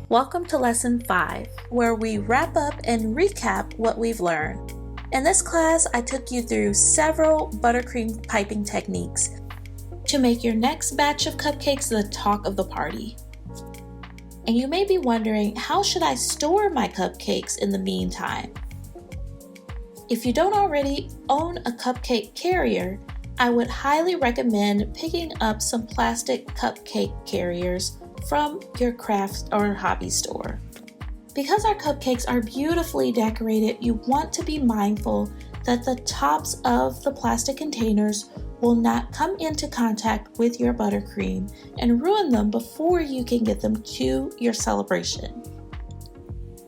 Welcome to Lesson 5, where we wrap up and recap what we've learned. In this class, I took you through several buttercream piping techniques to make your next batch of cupcakes the talk of the party. And you may be wondering, how should I store my cupcakes in the meantime? If you don't already own a cupcake carrier, I would highly recommend picking up some plastic cupcake carriers from your craft or hobby store. Because our cupcakes are beautifully decorated, you want to be mindful that the tops of the plastic containers will not come into contact with your buttercream and ruin them before you can get them to your celebration.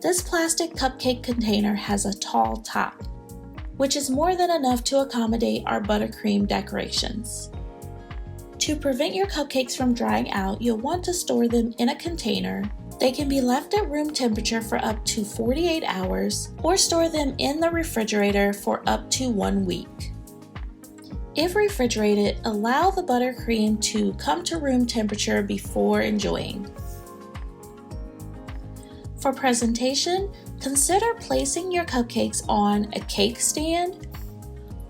This plastic cupcake container has a tall top, which is more than enough to accommodate our buttercream decorations. To prevent your cupcakes from drying out, you'll want to store them in a container. They can be left at room temperature for up to 48 hours or store them in the refrigerator for up to 1 week. If refrigerated, allow the buttercream to come to room temperature before enjoying. For presentation, consider placing your cupcakes on a cake stand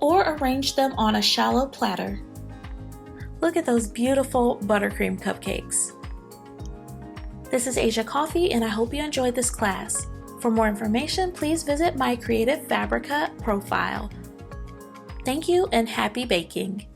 or arrange them on a shallow platter. Look at those beautiful buttercream cupcakes. This is Asia Coffee, and I hope you enjoyed this class. For more information, please visit my Creative Fabrica profile. Thank you and happy baking!